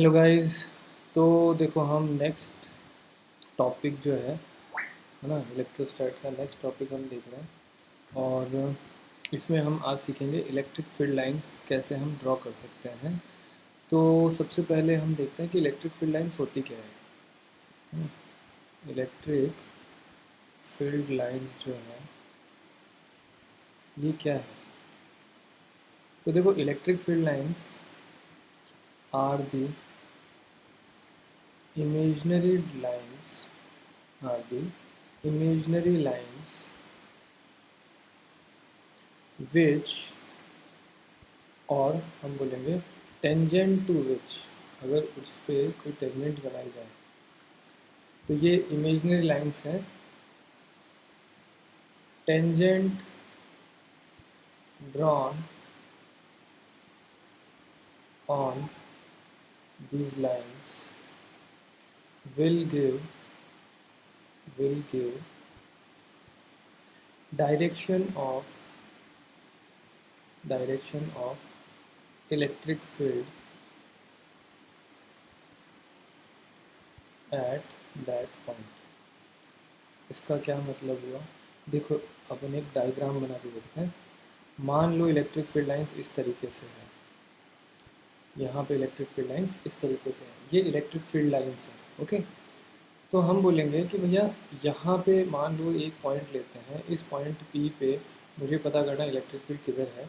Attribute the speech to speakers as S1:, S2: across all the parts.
S1: Hello guys. तो देखो हम नेक्स्ट टॉपिक जो है ना, इलेक्ट्रोस्टैट का नेक्स्ट टॉपिक हम देख रहे हैं। और इसमें हम आज सीखेंगे इलेक्ट्रिक फील्ड लाइंस कैसे हम ड्रॉ कर सकते हैं। तो सबसे पहले हम देखते हैं कि इलेक्ट्रिक फील्ड लाइंस होती क्या है। इलेक्ट्रिक फील्ड लाइंस जो है ये क्या है। तो देखो electric field lines are the imaginary lines are the imaginary lines which, और हम बोलेंगे टेंजेंट टू विच, अगर उस पर कोई टेंजेंट बनाई जाए तो ये इमेजिनरी लाइंस हैं। Tangent drawn on these lines will give direction of electric field at that point। इसका क्या मतलब हुआ, देखो अपन एक डायग्राम बना के देखते हैं। मान लो इलेक्ट्रिक फील्ड लाइंस इस तरीके से है, यहाँ पे इलेक्ट्रिक फील्ड लाइंस इस तरीके से हैं, ये इलेक्ट्रिक फील्ड लाइंस हैं। ओके, तो हम बोलेंगे कि भैया यहाँ पे मान लो एक पॉइंट लेते हैं, इस पॉइंट पी पे मुझे पता करना इलेक्ट्रिक फील्ड किधर है।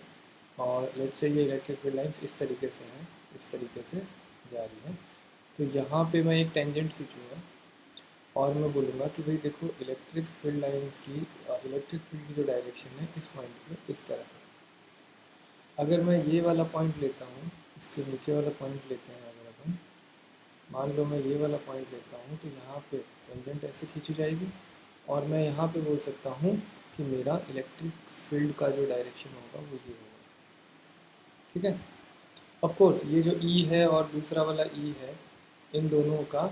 S1: और लेट्स से ये इलेक्ट्रिक फील्ड लाइंस इस तरीके से हैं, इस तरीके से जा रही है। तो यहाँ पे मैं एक टेंजेंट खींचूँगा और मैं बोलूँगा कि भाई देखो इलेक्ट्रिक फील्ड लाइंस की इलेक्ट्रिक फील्ड की जो डायरेक्शन है इस पॉइंट पे इस तरह है। अगर मैं ये वाला पॉइंट लेता हूँ, इसके नीचे वाला पॉइंट लेते हैं, अगर अपन मान लो मैं ये वाला पॉइंट लेता हूँ तो यहाँ पे टेंजेंट ऐसे खींची जाएगी और मैं यहाँ पे बोल सकता हूँ कि मेरा इलेक्ट्रिक फील्ड का जो डायरेक्शन होगा वो ये होगा। ठीक है, ऑफ कोर्स ये जो ई है और दूसरा वाला ई है, इन दोनों का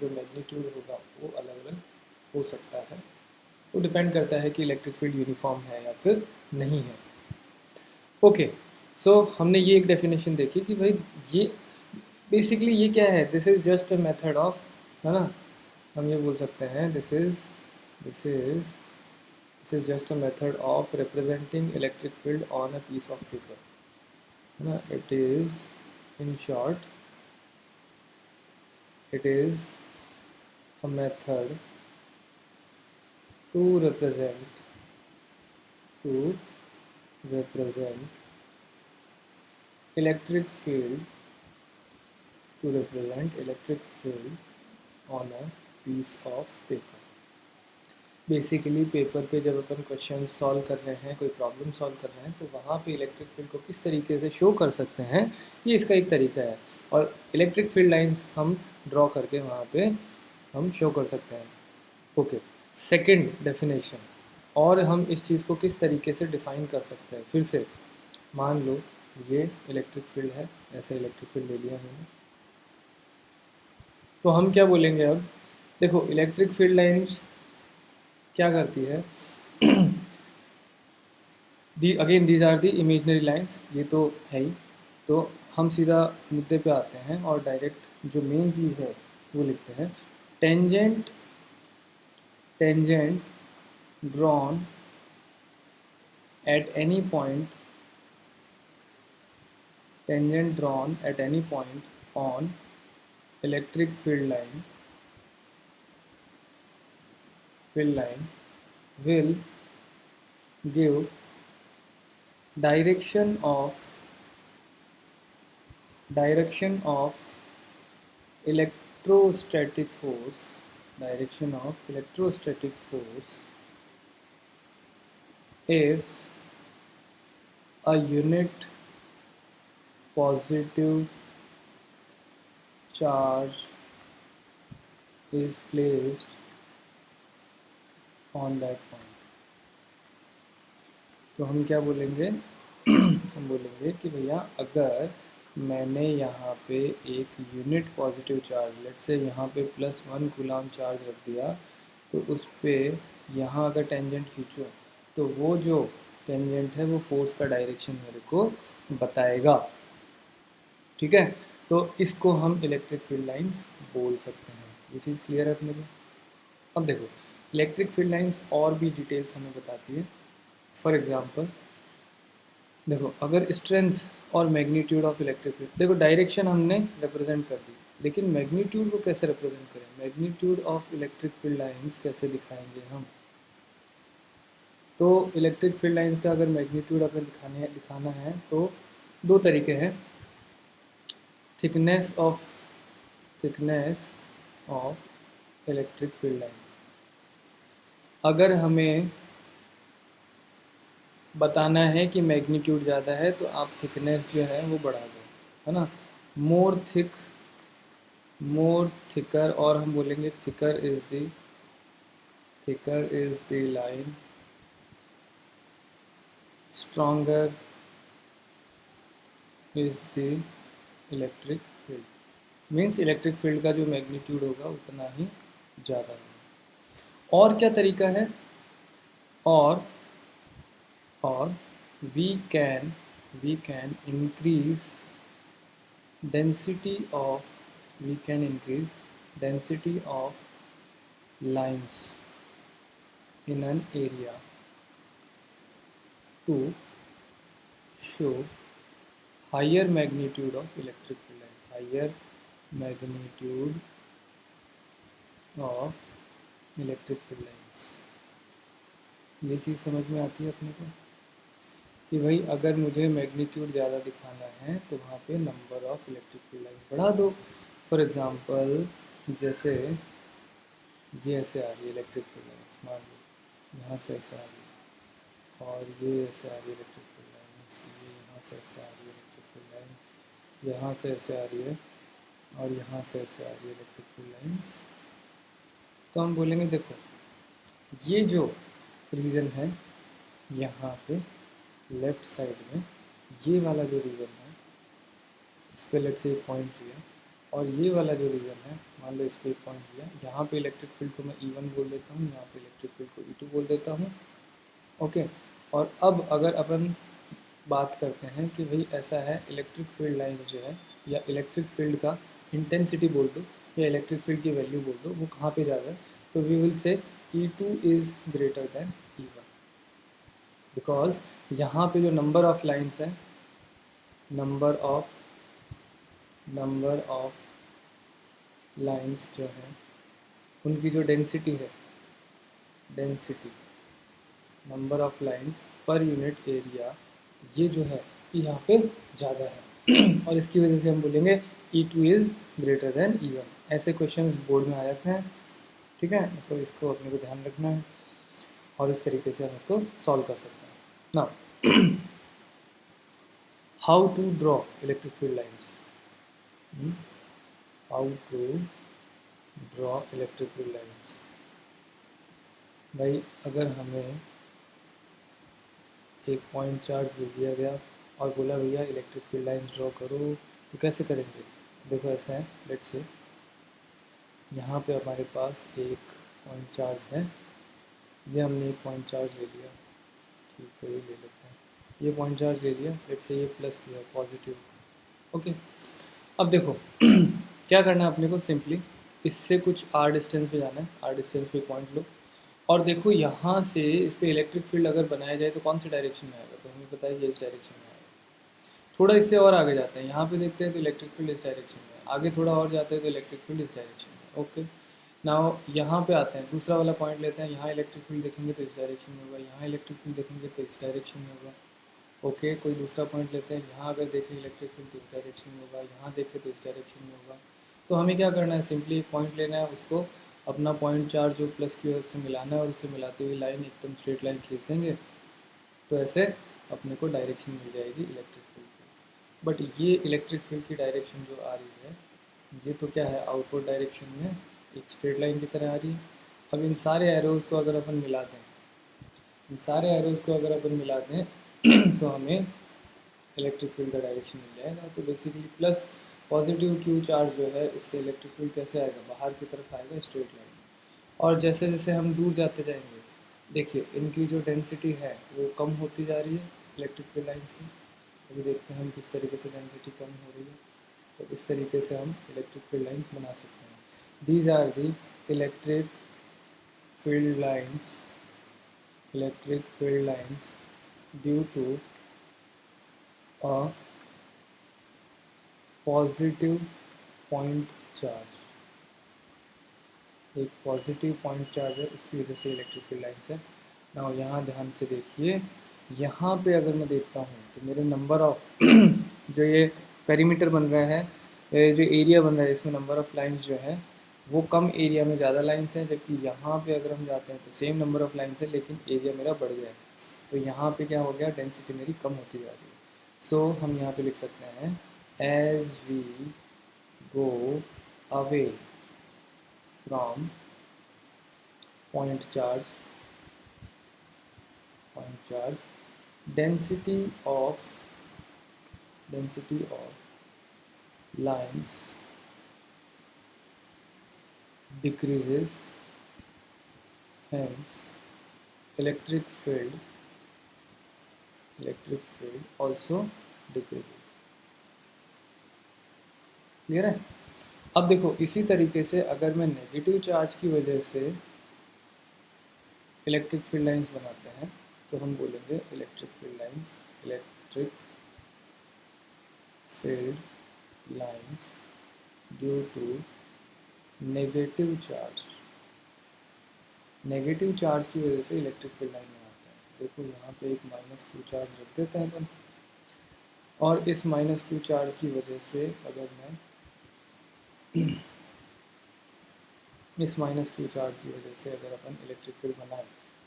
S1: जो मैग्नीट्यूड होगा वो अलग अलग हो सकता है। वो डिपेंड करता है कि इलेक्ट्रिक फील्ड यूनिफॉर्म है या फिर नहीं है। ओके, सो हमने ये एक डेफिनेशन देखी कि भाई ये बेसिकली ये क्या है, this is just a method of, है ना, हम ये बोल सकते हैं this is just a method of representing electric field on a piece of paper, है ना। It is in short it is a method to represent electric field on a piece of paper। Basically paper पे जब अपन question solve कर रहे हैं, कोई problem solve कर रहे हैं, तो वहाँ पे इलेक्ट्रिक फील्ड को किस तरीके से शो कर सकते हैं, ये इसका एक तरीका है। और इलेक्ट्रिक फील्ड लाइंस हम ड्रॉ करके वहाँ पे हम शो कर सकते हैं। ओके, सेकंड डेफिनेशन, और हम इस चीज़ को किस तरीके से डिफाइन कर सकते हैं। फिर से मान लो ये इलेक्ट्रिक फील्ड है, ऐसे इलेक्ट्रिक फील्ड ले लिया हमने, तो हम क्या बोलेंगे अब, देखो इलेक्ट्रिक फील्ड लाइन क्या करती है। The again these are the imaginary lines, ये तो है ही। तो हम सीधा मुद्दे पे आते हैं और डायरेक्ट जो मेन चीज़ है वो लिखते हैं। Tangent drawn at any point on electric field line will give direction of electrostatic force if a unit positive charge is placed on that point। तो हम क्या बोलेंगे, हम बोलेंगे कि भैया अगर मैंने यहाँ पे एक unit positive charge, let's say यहाँ पे +1 कूलाम चार्ज रख दिया, तो उस पर यहाँ अगर टेंजेंट खींचो तो वो जो टेंजेंट है वो फोर्स का डायरेक्शन मेरे को बताएगा। ठीक है, तो इसको हम इलेक्ट्रिक फील्ड लाइंस बोल सकते हैं। ये चीज़ क्लियर है अपने को। अब देखो, इलेक्ट्रिक फील्ड लाइंस और भी डिटेल्स हमें बताती है। फॉर एग्जांपल देखो, अगर स्ट्रेंथ और मैग्नीट्यूड ऑफ इलेक्ट्रिक फील्ड, देखो डायरेक्शन हमने रिप्रेजेंट कर दी, लेकिन मैग्नीट्यूड को कैसे रिप्रेजेंट करें, magnitude of electric field lines कैसे दिखाएंगे हम। तो इलेक्ट्रिक फील्ड लाइंस का अगर मैग्नीट्यूड अगर दिखाना है तो दो तरीके हैं। Thickness of electric field lines, अगर हमें बताना है कि मैग्नीट्यूड ज़्यादा है तो आप थिकनेस जो है वो बढ़ा दो, है ना। मोर थिकर, और हम बोलेंगे thicker is the line, stronger is the electric field. Means electric field का जो मैग्नीट्यूड होगा उतना ही ज़्यादा होगा। और क्या तरीका है, और we can increase density of lines in an area to show higher magnitude of electric field lines, higher magnitude of electric field lines। ये चीज़ समझ में आती है अपने को कि भाई अगर मुझे मैग्नीट्यूड ज़्यादा दिखाना है तो वहाँ पे number of electric field lines बढ़ा दो। फॉर एग्ज़ाम्पल जैसे ये ऐसे आ रही है इलेक्ट्रिक फील्ड लाइन्स, मान लो यहाँ से ऐसे आ रही है, और ये ऐसे आ रही है इलेक्ट्रिक फील्ड लाइन्स, ये यहाँ से ऐसे आ रही है इलेक्ट्रिक फील्ड लाइन, यहाँ से ऐसे आ रही है, और यहाँ से ऐसे आ रही है इलेक्ट्रिक फील्ड लाइन्स। तो हम बोलेंगे देखो ये जो रीजन है यहाँ पे लेफ्ट साइड में, ये वाला जो रीजन है इस पर लेट से एक पॉइंट लिया, और ये वाला जो रीजन है मान लो इस पर एक पॉइंट लिया, यहाँ पे इलेक्ट्रिक फील्ड को मैं E1 बोल देता हूँ, यहाँ पे इलेक्ट्रिक फील्ड को E2 बोल देता हूँ। ओके, और अब अगर अपन बात करते हैं कि भाई ऐसा है, इलेक्ट्रिक फील्ड लाइन जो है या इलेक्ट्रिक फील्ड का इंटेंसिटी बोल दो या इलेक्ट्रिक फील्ड की वैल्यू बोल दो, वो कहाँ पे ज़्यादा है, तो we will say E2 is greater than E1, because यहाँ पे जो नंबर ऑफ लाइन्स है, नंबर ऑफ लाइन्स जो है उनकी जो डेंसिटी है, number of lines per unit area, ये जो है यहाँ पे ज़्यादा है और इसकी वजह से हम बोलेंगे E2 is greater than E1। ऐसे क्वेश्चंस बोर्ड में आ जाते हैं, ठीक है, तो इसको अपने को ध्यान रखना है और इस तरीके से हम इसको सॉल्व कर सकते हैं। Now how to draw electric field lines, how to draw electric field lines. भाई अगर हमें एक पॉइंट चार्ज दे दिया गया और बोला भैया इलेक्ट्रिक फील्ड लाइन्स ड्रॉ करो, तो कैसे करेंगे, तो देखो ऐसा है, लेट्स से यहाँ पे हमारे पास एक पॉइंट चार्ज है, ये हमने एक पॉइंट चार्ज ले लिया, ठीक है ये ले लेते हैं, ये पॉइंट चार्ज ले लिया, लेट्स से ये प्लस किया पॉजिटिव। ओके, अब देखो क्या करना है अपने को, सिंपली इससे कुछ r डिस्टेंस पे जाना है, r डिस्टेंस पे पॉइंट लो और देखो यहाँ से इस पर इलेक्ट्रिक फील्ड अगर बनाया जाए तो कौन सी डायरेक्शन में आएगा, तो हमें पता है ये इस डायरेक्शन में आएगा। थोड़ा इससे और आगे जाते हैं, यहाँ पे देखते हैं तो इलेक्ट्रिक फील्ड इस डायरेक्शन में, आगे थोड़ा और जाते हैं तो इलेक्ट्रिक फील्ड इस डायरेक्शन में। ओके, नाउ यहाँ पे आते हैं, दूसरा वाला पॉइंट लेते हैं, यहाँ इलेक्ट्रिक फील्ड देखेंगे तो इस डायरेक्शन में होगा, यहाँ इलेक्ट्रिक फील्ड देखेंगे तो इस डायरेक्शन में होगा। ओके, कोई दूसरा पॉइंट लेते हैं, यहाँ अगर देखें इलेक्ट्रिक फील्ड तो इस डायरेक्शन में होगा, यहाँ देखें तो इस डायरेक्शन में होगा। तो हमें क्या करना है, सिंपली एक पॉइंट लेना है, उसको अपना पॉइंट चार्ज जो प्लस की है उससे मिलाना है और उससे मिलाते हुए लाइन एकदम स्ट्रेट लाइन खींच देंगे, तो ऐसे अपने को डायरेक्शन मिल जाएगी इलेक्ट्रिक फील्ड की। बट ये इलेक्ट्रिक फील्ड की डायरेक्शन जो आ रही है ये तो क्या है, आउटवर्ड डायरेक्शन में एक स्ट्रेट लाइन की तरह आ रही है। अब इन सारे एरोज़ को अगर अपन मिला दें, तो हमें इलेक्ट्रिक फील्ड का डायरेक्शन मिल जाएगा। तो basically plus positive Q charge जो है इससे इलेक्ट्रिक फील्ड कैसे आएगा, बाहर की तरफ आएगा स्ट्रेट लाइन। और जैसे जैसे हम दूर जाते जाएंगे, देखिए इनकी जो डेंसिटी है वो कम होती जा रही है इलेक्ट्रिक फील्ड लाइन्स की। अभी देखते हैं हम किस तरीके से डेंसिटी कम हो रही है। तो इस तरीके से हम इलेक्ट्रिक फील्ड लाइंस बना सकते हैं। These are the electric field lines due to a positive point charge. एक पॉजिटिव पॉइंट चार्ज है, इसकी वजह से इलेक्ट्रिक फील्ड लाइंस है। ना यहाँ ध्यान से देखिए, यहाँ पे अगर मैं देखता हूँ तो मेरे नंबर ऑफ जो ये पेरीमीटर बन रहा है, जो एरिया बन रहा है, इसमें नंबर ऑफ लाइंस जो है वो कम एरिया में ज़्यादा लाइंस हैं, जबकि यहाँ पे अगर हम जाते हैं तो सेम नंबर ऑफ लाइंस है लेकिन एरिया मेरा बढ़ गया है। तो यहाँ पे क्या हो गया, डेंसिटी मेरी कम होती जा रही है। सो हम यहाँ पे लिख सकते हैं as we go away from point charge density of lines decreases, hence electric field also decreases। Clear है? अब देखो इसी तरीके से अगर मैं नेगेटिव चार्ज की वजह से इलेक्ट्रिक फील्ड लाइंस बनाते हैं तो हम बोलेंगे electric field lines due to negative charge की वजह से इलेक्ट्रिक फील्ड लाइन बनाते हैं। देखो यहाँ पे एक माइनस क्यू चार्ज रख देते हैं अपन, और इस माइनस क्यू चार्ज की वजह से अगर मैं इस माइनस क्यू चार्ज की वजह से अगर अपन इलेक्ट्रिक फील्ड बनाएं,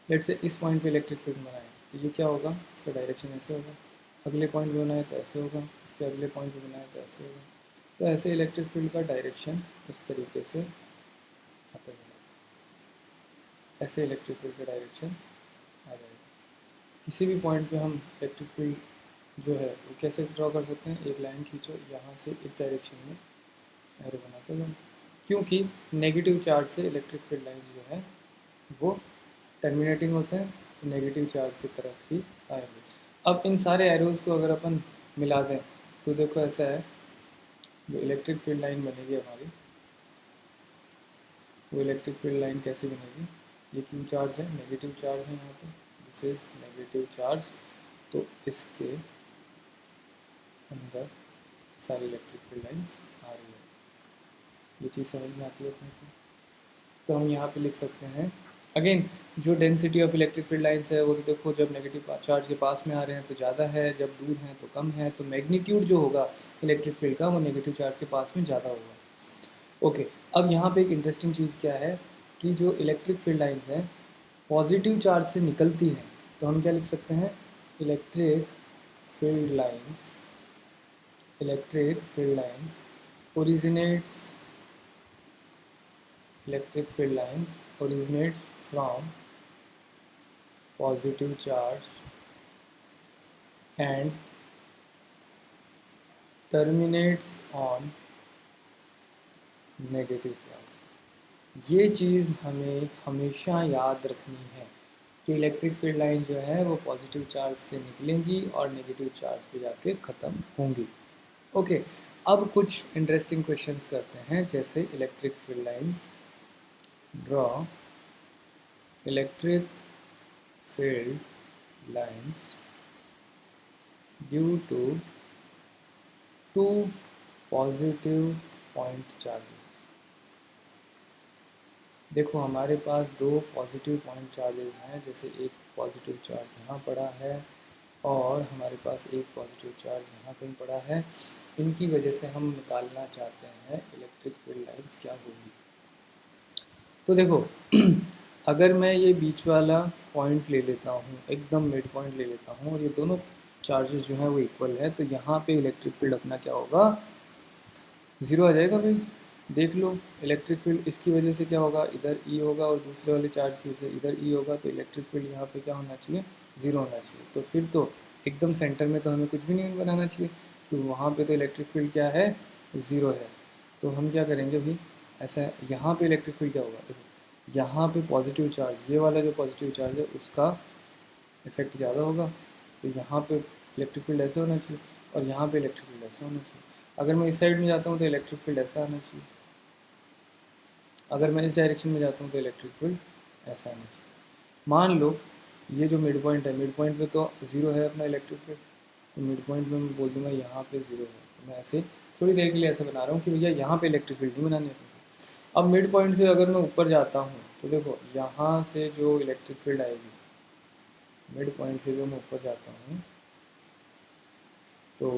S1: लेट से इस पॉइंट पे इलेक्ट्रिक फील्ड बनाएं, तो ये क्या होगा, इसका डायरेक्शन ऐसे होगा। अगले पॉइंट पे बनाए तो ऐसे होगा, इसके अगले पॉइंट पे बनाए तो ऐसे होगा। तो ऐसे इलेक्ट्रिक फील्ड का डायरेक्शन इस तरीके से आता जाएगा, ऐसे इलेक्ट्रिक फील्ड का डायरेक्शन आ जाएगा। किसी भी पॉइंट पे हम इलेक्ट्रिक फील्ड जो है वो कैसे ड्रॉ कर सकते हैं, एक लाइन खींचो, यहाँ से इस डायरेक्शन में एरो बनाते जाओ, क्योंकि नेगेटिव चार्ज से इलेक्ट्रिक फील्ड लाइन जो है वो टर्मिनेटिंग होते हैं, तो नेगेटिव चार्ज की तरफ ही आएंगे। अब इन सारे एरोज़ को अगर अपन मिला दें तो देखो ऐसा है, जो इलेक्ट्रिक फील्ड लाइन बनेगी हमारी, वो इलेक्ट्रिक फील्ड लाइन कैसे बनेगी, ये क्यू चार्ज है, नेगेटिव चार्ज है यहाँ पे, दिस इज नेगेटिव चार्ज, तो इसके अंदर सारी इलेक्ट्रिक फील्ड लाइन्स आ रही है। ये चीज़ समझ में आती है अपने को। तो हम यहाँ पे लिख सकते हैं अगेन, जो density of electric field lines है वो तो देखो जब नेगेटिव चार्ज के पास में आ रहे हैं तो ज़्यादा है, जब दूर हैं तो कम है, तो मैग्नीट्यूड जो होगा इलेक्ट्रिक फील्ड का वो नेगेटिव चार्ज के पास में ज़्यादा होगा। ओके, अब यहाँ पे एक इंटरेस्टिंग चीज़ क्या है कि जो इलेक्ट्रिक फील्ड लाइन्स हैं पॉजिटिव चार्ज से निकलती हैं, तो हम क्या लिख सकते हैं, electric field lines originates from positive charge and terminates on negative charge. ये चीज़ हमें हमेशा याद रखनी है कि इलेक्ट्रिक फील्ड लाइन जो है वो पॉजिटिव चार्ज से निकलेंगी और नेगेटिव चार्ज पे जाके ख़त्म होंगी। ओके, अब कुछ इंटरेस्टिंग क्वेश्चंस करते हैं, जैसे electric field lines, draw electric field lines due to to positive point charges. देखो हमारे पास दो पॉजिटिव पॉइंट चार्जेस हैं, जैसे एक पॉजिटिव चार्ज यहाँ पड़ा है और हमारे पास एक पॉजिटिव चार्ज यहाँ कहीं पड़ा है। इनकी वजह से हम निकालना चाहते हैं इलेक्ट्रिक फील्ड लाइंस क्या होगी। तो देखो अगर मैं ये बीच वाला पॉइंट ले लेता हूँ, एकदम मिड पॉइंट ले लेता हूँ, और ये दोनों चार्जेस जो हैं वो इक्वल है, तो यहाँ पे इलेक्ट्रिक फील्ड अपना क्या होगा, ज़ीरो आ जाएगा भाई। देख लो इलेक्ट्रिक फील्ड इसकी वजह से क्या होगा, इधर ई होगा और दूसरे वाले चार्ज की वजह से इधर ई होगा, तो इलेक्ट्रिक फील्ड यहाँ पे क्या होना चाहिए, ज़ीरो होना चाहिए। तो फिर तो एकदम सेंटर में तो हमें कुछ भी नहीं बनाना चाहिए, क्योंकि वहाँ पे तो इलेक्ट्रिक फील्ड क्या है, ज़ीरो है। तो हम क्या करेंगे भाई, ऐसा यहाँ पे इलेक्ट्रिक फील्ड क्या होगा, देखो यहाँ पे पॉजिटिव चार्ज, ये वाला जो पॉजिटिव चार्ज है उसका इफेक्ट ज़्यादा होगा, तो यहाँ पे इलेक्ट्रिक फील्ड ऐसे होना चाहिए और यहाँ पे इलेक्ट्रिक फील्ड ऐसे होना चाहिए। अगर मैं इस साइड में जाता हूँ तो इलेक्ट्रिक फील्ड ऐसा आना चाहिए, अगर मैं इस डायरेक्शन में जाता हूँ तो इलेक्ट्रिक फील्ड ऐसा आना चाहिए। मान लो ये जो मिड पॉइंट है, मिड पॉइंट पे तो ज़ीरो है अपना इलेक्ट्रिक फील्ड, तो मिड पॉइंट में मैं बोल दूँगा यहाँ पे ज़ीरो है, तो मैं ऐसे थोड़ी देर के लिए ऐसा बना रहा हूँ कि भैया यहाँ पे इलेक्ट्रिक फील्ड नहीं बनानी है। अब मिड पॉइंट से अगर मैं ऊपर जाता हूँ तो देखो यहाँ से जो इलेक्ट्रिक फील्ड आएगी, मिड पॉइंट से जो मैं ऊपर जाता हूँ तो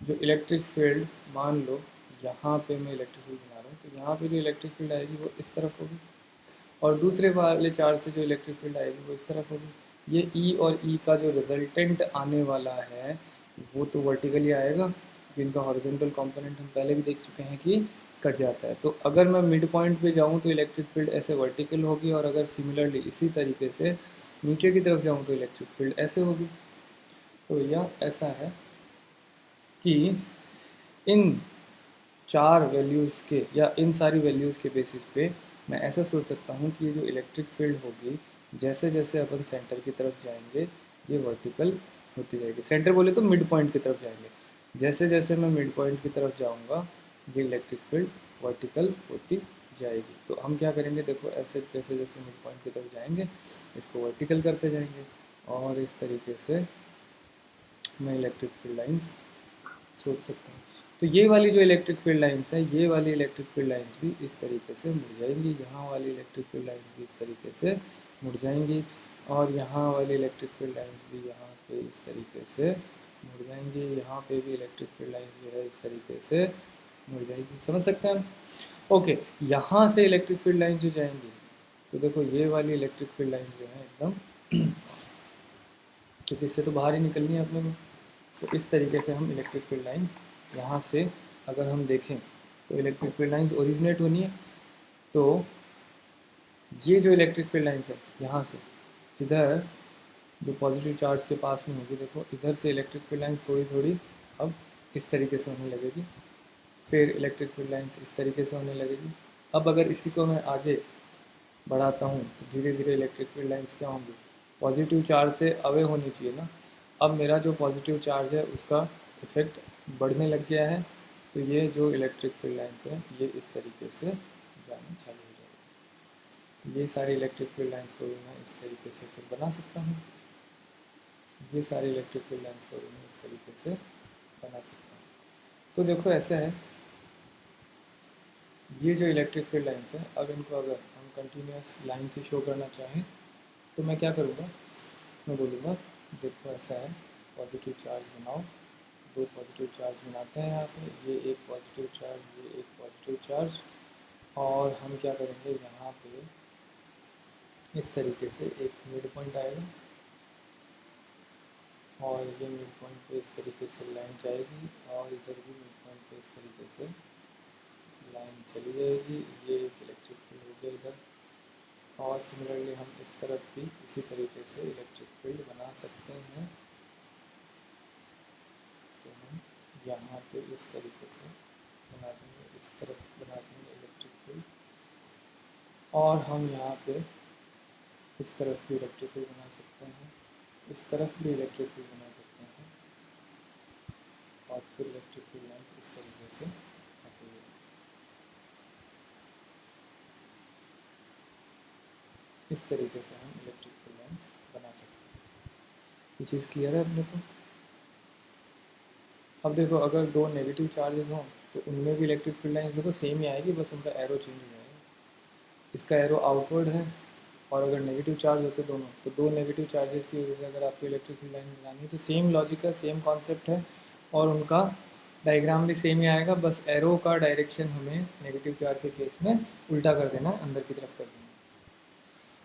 S1: जो इलेक्ट्रिक फील्ड, मान लो यहाँ पे मैं इलेक्ट्रिक फील्ड बना रहा हूँ, तो यहाँ पे जो इलेक्ट्रिक फील्ड आएगी वो इस तरफ होगी, और दूसरे वाले चार्ज से जो इलेक्ट्रिक फील्ड आएगी वो इस तरफ होगी। ये ई और ई का जो रिजल्टेंट आने वाला है वो तो वर्टिकली आएगा, क्योंकि इनका हॉरिजॉन्टल कंपोनेंट हम पहले भी देख चुके हैं कि कट जाता है। तो अगर मैं मिड पॉइंट पे जाऊँ तो इलेक्ट्रिक फील्ड ऐसे वर्टिकल होगी, और अगर सिमिलरली इसी तरीके से नीचे की तरफ जाऊँ तो इलेक्ट्रिक फील्ड ऐसे होगी। तो यह ऐसा है कि इन चार वैल्यूज़ के या इन सारी वैल्यूज़ के बेसिस पे मैं ऐसा सोच सकता हूँ कि ये जो इलेक्ट्रिक फील्ड होगी, जैसे जैसे अपन सेंटर की तरफ जाएंगे ये वर्टिकल होती जाएगी। सेंटर बोले तो मिड पॉइंट की तरफ जाएंगे, जैसे जैसे मैं मिड पॉइंट की तरफ जाऊँगा ये इलेक्ट्रिक फील्ड वर्टिकल होती जाएगी। तो हम क्या करेंगे, देखो ऐसे जैसे जैसे मिड पॉइंट की तरफ जाएंगे इसको वर्टिकल करते जाएंगे, और इस तरीके से मैं इलेक्ट्रिक फील्ड लाइंस सोच सकता हूँ। तो ये वाली जो इलेक्ट्रिक फील्ड लाइंस है, ये वाली इलेक्ट्रिक फील्ड लाइंस भी इस तरीके से मुड़ जाएंगी, यहाँ वाली इलेक्ट्रिक फील्ड लाइंस भी इस तरीके से मुड़ जाएंगी, और यहाँ वाली इलेक्ट्रिक फील्ड लाइंस भी यहाँ पे इस तरीके से मुड़ जाएंगी, यहाँ पे भी इलेक्ट्रिक फील्ड लाइंस जो है इस तरीके से मुड़ जाएगी। समझ सकते हैं हम? ओके, यहाँ से इलेक्ट्रिक फील्ड लाइंस जो जाएंगी, तो देखो ये वाली इलेक्ट्रिक फील्ड लाइंस जो है एकदम क्योंकि इससे तो बाहर ही निकलनी है अपने को, तो इस तरीके से हम इलेक्ट्रिक फील्ड लाइंस यहाँ से अगर हम देखें तो इलेक्ट्रिक फील्ड लाइंस ओरिजिनेट होनी है। तो ये जो इलेक्ट्रिक फील्ड लाइंस है यहाँ से इधर जो पॉजिटिव चार्ज के पास में होगी, देखो इधर से इलेक्ट्रिक फील्ड लाइंस थोड़ी थोड़ी अब इस तरीके से होने लगेगी, फिर इलेक्ट्रिक फील्ड लाइंस इस तरीके से होने लगेगी। अब अगर इसी को मैं आगे बढ़ाता हूँ तो धीरे धीरे इलेक्ट्रिक फील्ड लाइंस क्या होंगी, पॉजिटिव चार्ज से अवे होनी चाहिए ना। अब मेरा जो पॉजिटिव चार्ज है उसका इफेक्ट बढ़ने लग गया है, तो ये जो इलेक्ट्रिक फील्ड लाइंस है ये इस तरीके से जाना चालू हो जाएगी। तो ये सारी इलेक्ट्रिक फील्ड लाइंस को भी मैं इस तरीके से फिर बना सकता हूँ, ये सारी इलेक्ट्रिक फील्ड लाइंस को भी मैं इस तरीके से बना सकता हूँ। तो देखो ऐसा है, ये जो इलेक्ट्रिक फील्ड लाइंस है, अब इनको अगर हम कंटिन्यूस लाइन से शो करना चाहें तो मैं क्या करूँगा, मैं बोलूँगा देखो ऐसा है, पॉजिटिव चार्ज बनाओ, दो पॉजिटिव चार्ज बनाते हैं यहाँ पे, ये एक पॉजिटिव चार्ज, ये एक पॉजिटिव चार्ज, और हम क्या करेंगे यहाँ पे इस तरीके से एक मिड पॉइंट आएगा, और ये मिड पॉइंट पे इस तरीके से लाइन जाएगी, और इधर भी मिड पॉइंट पे इस तरीके से लाइन चली जाएगी, ये एक इलेक्ट्रिक फील्ड हो गया इधर, और सिमिलरली हम इस तरफ भी इसी तरीके से इलेक्ट्रिक फील्ड बना सकते हैं। तो हम यहाँ पे इस तरीके से बना देंगे, इस तरफ बना देंगे इलेक्ट्रिक फील्ड, और हम यहाँ पे इस तरफ भी इलेक्ट्रिक फील्ड बना सकते हैं, इस तरफ भी इलेक्ट्रिक फील्ड बना सकते हैं, और फिर इलेक्ट्रिक फील्ड लाइन्स इस तरीके से आती है। इस तरीके से हम इलेक्ट्रिक फील्ड लाइन्स बना सकते हैं। ये चीज़ क्लियर है अपने को? अब देखो अगर दो नेगेटिव चार्जेस हों तो उनमें भी इलेक्ट्रिक फील्ड लाइन्स देखो सेम ही आएगी, बस उनका एरो चेंज हो जाएगा। इसका एरो आउटवर्ड है, और अगर नेगेटिव चार्ज होते दोनों, तो दो नेगेटिव चार्जेस की वजह से अगर आपको इलेक्ट्रिक फील्ड लाइन बनानी है तो सेम लॉजिक है, सेम कॉन्सेप्ट है, और उनका डायग्राम भी सेम ही आएगा, बस एरो का डायरेक्शन हमें नेगेटिव चार्ज के केस में उल्टा कर देना है, अंदर की तरफ कर देना है।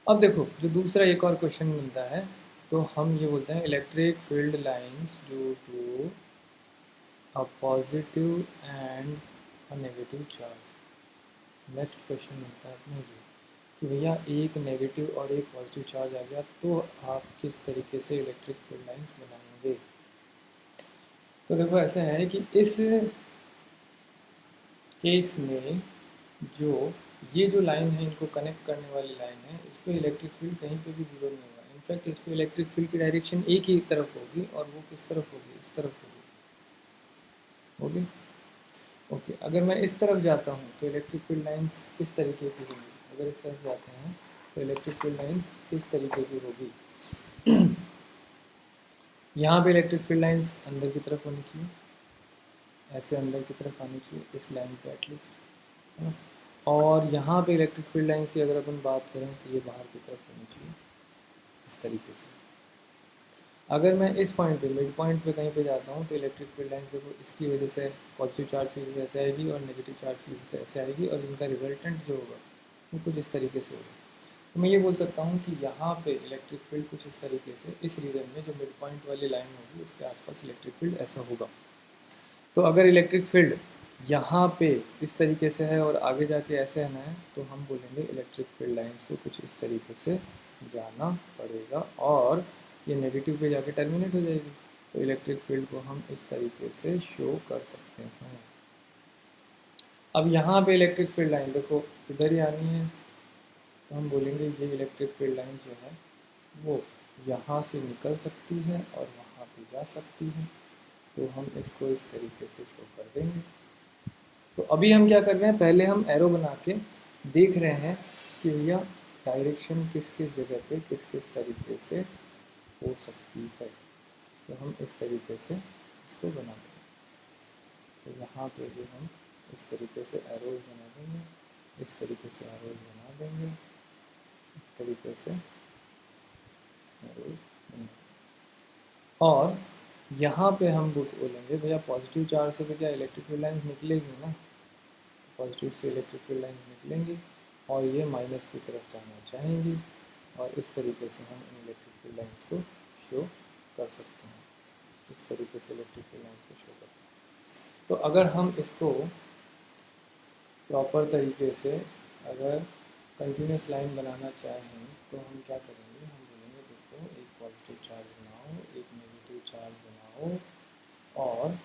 S1: अब देखो जो दूसरा एक और क्वेश्चन मिलता है, तो हम ये बोलते हैं electric field lines due to a positive and a negative charge. Next question मिलता है अपने ये कि भैया एक नेगेटिव और एक पॉजिटिव चार्ज आ गया, तो आप किस तरीके से इलेक्ट्रिक फील्ड लाइंस बनाएंगे। तो देखो ऐसा है कि इस केस में जो ये जो लाइन है, इनको कनेक्ट करने वाली लाइन है, इस पर इलेक्ट्रिक फील्ड कहीं पे भी जीरो नहीं होगा। इनफैक्ट इस पर इलेक्ट्रिक फील्ड की डायरेक्शन एक ही तरफ होगी, और वो किस तरफ होगी, इस तरफ होगी। Okay okay. अगर मैं इस तरफ जाता हूँ तो इलेक्ट्रिक फील्ड लाइंस किस तरीके की होगी? अगर इस तरफ जाते हैं तो इलेक्ट्रिक फील्ड लाइंस किस तरीके की होगी? यहाँ पे इलेक्ट्रिक फील्ड लाइंस अंदर की तरफ होनी चाहिए, ऐसे अंदर की तरफ आनी चाहिए इस लाइन पे एटलीस्ट, है ना। और यहाँ पे इलेक्ट्रिक फील्ड लाइंस की अगर अपन बात करें तो ये बाहर की तरफ होनी चाहिए इस तरीके से। अगर मैं इस पॉइंट पे मिड पॉइंट पे कहीं पे जाता हूँ तो इलेक्ट्रिक फील्ड लाइंस देखो इसकी वजह से पॉजिटिव चार्ज की वजह से ऐसे आएगी और नेगेटिव चार्ज की वजह से ऐसे आएगी, और इनका रिजल्टेंट जो होगा वो कुछ इस तरीके से होगा। तो मैं ये बोल सकता हूँ कि यहाँ पे इलेक्ट्रिक फील्ड कुछ इस तरीके से इस रीजन में जो मिड पॉइंट वाली लाइन होगी उसके आसपास इलेक्ट्रिक फील्ड ऐसा होगा। तो अगर इलेक्ट्रिक फील्ड यहाँ पे इस तरीके से है और आगे जाके ऐसे आना है तो हम बोलेंगे इलेक्ट्रिक फील्ड लाइंस को कुछ इस तरीके से जाना पड़ेगा और ये नेगेटिव पे जाके टर्मिनेट हो जाएगी। तो इलेक्ट्रिक फील्ड को हम इस तरीके से शो कर सकते हैं। अब यहाँ पे इलेक्ट्रिक फील्ड लाइन देखो इधर ही आनी है, तो हम बोलेंगे ये इलेक्ट्रिक फील्ड लाइन जो है वो यहाँ से निकल सकती है और वहाँ पे जा सकती है, तो हम इसको इस तरीके से शो कर देंगे। तो अभी हम क्या कर रहे हैं, पहले हम एरो बना के देख रहे हैं कि भैया डायरेक्शन किस किस जगह पे किस किस तरीके से हो सकती है। तो हम इस तरीके से इसको बना देंगे। तो यहाँ पे भी हम इस तरीके से एरोज बना देंगे, इस तरीके से एरोज बना देंगे, इस तरीके से एरोज बना देंगे। और यहाँ पे हम बोलेंगे भैया पॉजिटिव चार्ज से तो क्या इलेक्ट्रिक फील्ड लाइन्स निकलेगी ना, पॉजिटिव से इलेक्ट्रिक फील्ड लाइन्स निकलेंगी और ये माइनस की तरफ जाना चाहेंगी, और इस तरीके से हम इन इलेक्ट्रिक फील्ड लाइन्स को शो कर सकते हैं। इस तरीके से इलेक्ट्रिक फील्ड लाइन्स को शो कर सकते हैं। तो अगर हम इसको प्रॉपर तरीके से अगर कंटिन्यूस लाइन बनाना चाहें तो हम क्या करेंगे, हम बोलेंगे देखो एक पॉजिटिव चार्ज बनाओ, एक नेगेटिव चार्ज बनाओ, और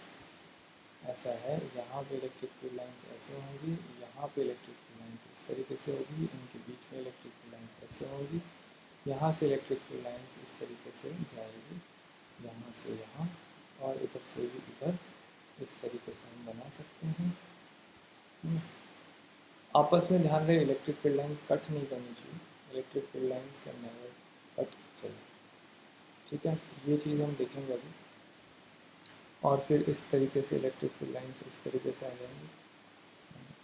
S1: ऐसा है यहाँ पे इलेक्ट्रिक फील्ड लाइन्स ऐसे होंगी, यहाँ पे इलेक्ट्रिक फील्ड लाइन्स इस तरीके से होगी, इनके बीच में इलेक्ट्रिक फील्ड लाइन्स ऐसे होंगी, यहाँ से इलेक्ट्रिक फील्ड लाइन्स इस तरीके से जाएगी, यहाँ से यहाँ, और इधर से भी इधर, इस तरीके से हम बना सकते हैं। आपस में ध्यान रहे इलेक्ट्रिक फील्ड लाइन्स कट नहीं करनी चाहिए, electric field lines can never cut each other, ठीक है। ये चीज़ हम देखेंगे अभी। और फिर इस तरीके से इलेक्ट्रिक फील्ड लाइन्स इस तरीके से आ जाएंगी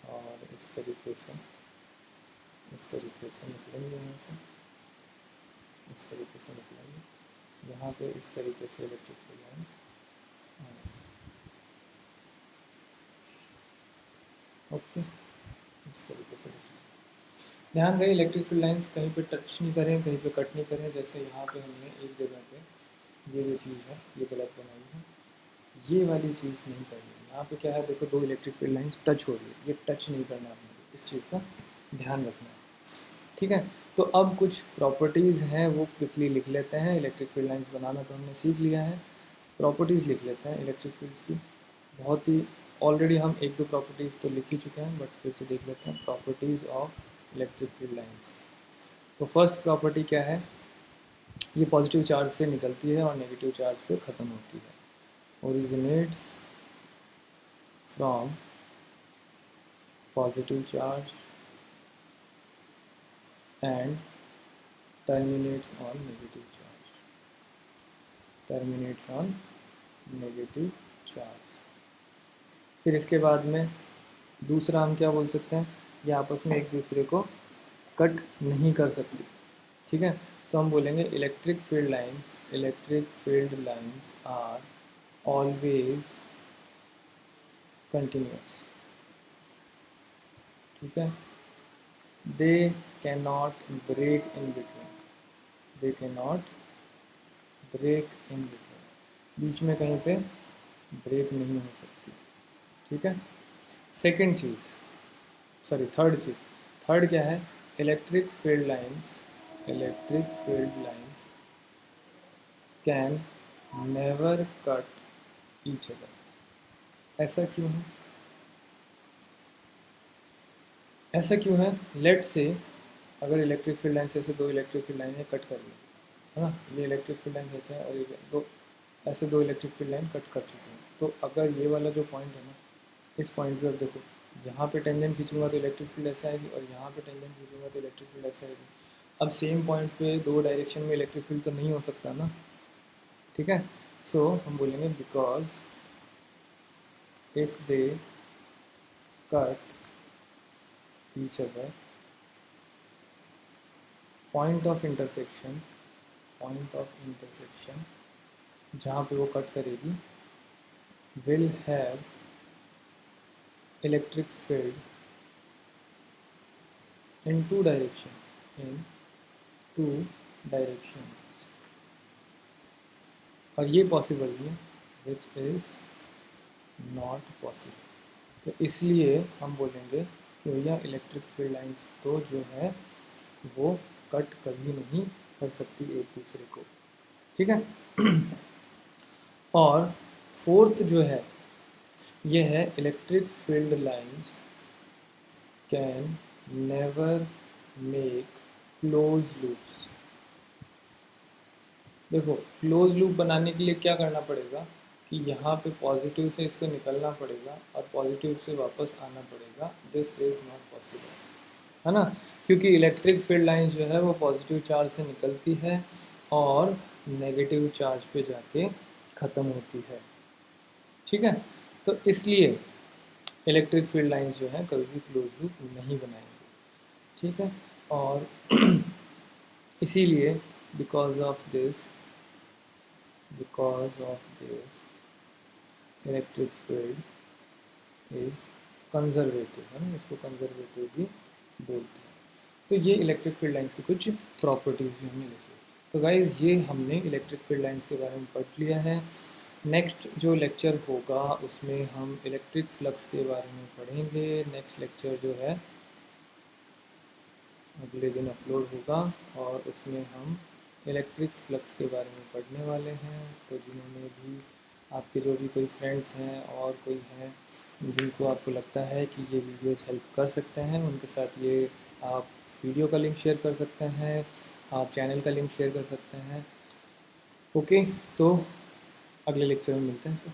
S1: और इस तरीके से निकलेंगे, यहाँ से इस तरीके से निकलेंगे, यहाँ पे इस तरीके से इलेक्ट्रिक फील्ड लाइन्स। ओके, इस तरीके से ध्यान रहे इलेक्ट्रिक फील्ड लाइन्स कहीं पे टच नहीं करें, कहीं पे कट नहीं करें। जैसे यहाँ पे हमने एक जगह पे ये जो चीज़ है ये गलत बनाई है, ये वाली चीज़ नहीं करनी। यहाँ पे क्या है देखो, दो इलेक्ट्रिक फील्ड लाइन्स टच हो रही है, ये टच नहीं करना आपने, इस चीज़ का ध्यान रखना है, ठीक है। तो अब कुछ प्रॉपर्टीज़ हैं वो क्विकली लिख लेते हैं। इलेक्ट्रिक फील्ड लाइन्स बनाना तो हमने सीख लिया है, प्रॉपर्टीज़ लिख लेते हैं इलेक्ट्रिक फील्ड्स की। बहुत ही ऑलरेडी हम एक दो प्रॉपर्टीज़ तो लिख ही चुके हैं, बट फिर से देख लेते हैं properties of electric field lines. तो फर्स्ट प्रॉपर्टी क्या है, ये पॉजिटिव चार्ज से निकलती है और नेगेटिव चार्ज पे ख़त्म होती है। Originates from positive charge and terminates on negative charge, terminates on negative charge. फिर इसके बाद में दूसरा हम क्या बोल सकते हैं, ये आपस में एक दूसरे को कट नहीं कर सकती, ठीक है। तो हम बोलेंगे electric field lines are always continuous, ठीक है। They can not break in between, they can not break in between, बीच में कहीं पे ब्रेक नहीं हो सकती, ठीक है। सेकेंड चीज़, सॉरी थर्ड चीज़, थर्ड क्या है, electric field lines can never cut each other. ऐसा क्यों है, ऐसा क्यों है? लेट से अगर इलेक्ट्रिक फील्ड लाइन से ऐसे दो इलेक्ट्रिक फील्ड लाइन कट कर ली, है ना, ये इलेक्ट्रिक फील्ड लाइन जैसे है और ये दो, ऐसे दो इलेक्ट्रिक फील्ड लाइन कट कर चुके हैं, तो अगर ये वाला जो पॉइंट है ना, इस पॉइंट पे अब देखो, यहाँ पे टेंजेंट खींचूंगा तो इलेक्ट्रिक फील्ड ऐसा आएगी, और यहाँ पे टेंजेंट खींचूंगा तो इलेक्ट्रिक फील्ड ऐसा आएगी। अब सेम पॉइंट पे दो डायरेक्शन में इलेक्ट्रिक फील्ड तो नहीं हो सकता ना, ठीक है। सो हम बोलेंगे because if they cut each other, point of intersection, point of intersection जहाँ पे वो कट करेगी will have electric field in two direction, in two direction, और ये पॉसिबल नहीं है, विच इज़ नॉट पॉसिबल। तो इसलिए हम बोलेंगे कि भैया इलेक्ट्रिक फील्ड लाइंस तो जो है वो कट कभी नहीं कर सकती एक दूसरे को, ठीक है। और फोर्थ जो है ये है electric field lines can never make close loops. देखो क्लोज लूप बनाने के लिए क्या करना पड़ेगा कि यहाँ पे पॉजिटिव से इसको निकलना पड़ेगा और पॉजिटिव से वापस आना पड़ेगा। दिस इज़ नॉट पॉसिबल, है ना, क्योंकि इलेक्ट्रिक फील्ड लाइंस जो है वो पॉजिटिव चार्ज से निकलती है और नेगेटिव चार्ज पे जाके ख़त्म होती है, ठीक है। तो इसलिए इलेक्ट्रिक फील्ड लाइंस जो है कभी भी क्लोज लूप नहीं बनाएंगे, ठीक है। और इसीलिए because of this electric field is conservative, है ना, इसको कंजर्वेटिव भी बोलते हैं। तो ये इलेक्ट्रिक फील्ड लाइंस की कुछ प्रॉपर्टीज़ भी हमने लिखी। तो गाइज़ ये हमने इलेक्ट्रिक फील्ड लाइंस के बारे में पढ़ लिया है। नेक्स्ट जो लेक्चर होगा उसमें हम इलेक्ट्रिक फ्लक्स के बारे में पढ़ेंगे। नेक्स्ट लेक्चर जो है अगले दिन अपलोड होगा और उसमें हम इलेक्ट्रिक फ्लक्स के बारे में पढ़ने वाले हैं। तो जिन्होंने भी, आपके जो भी कोई फ्रेंड्स हैं और कोई हैं जिनको आपको लगता है कि ये वीडियोस हेल्प कर सकते हैं, उनके साथ ये आप वीडियो का लिंक शेयर कर सकते हैं, आप चैनल का लिंक शेयर कर सकते हैं। ओके, तो अगले लेक्चर में मिलते हैं।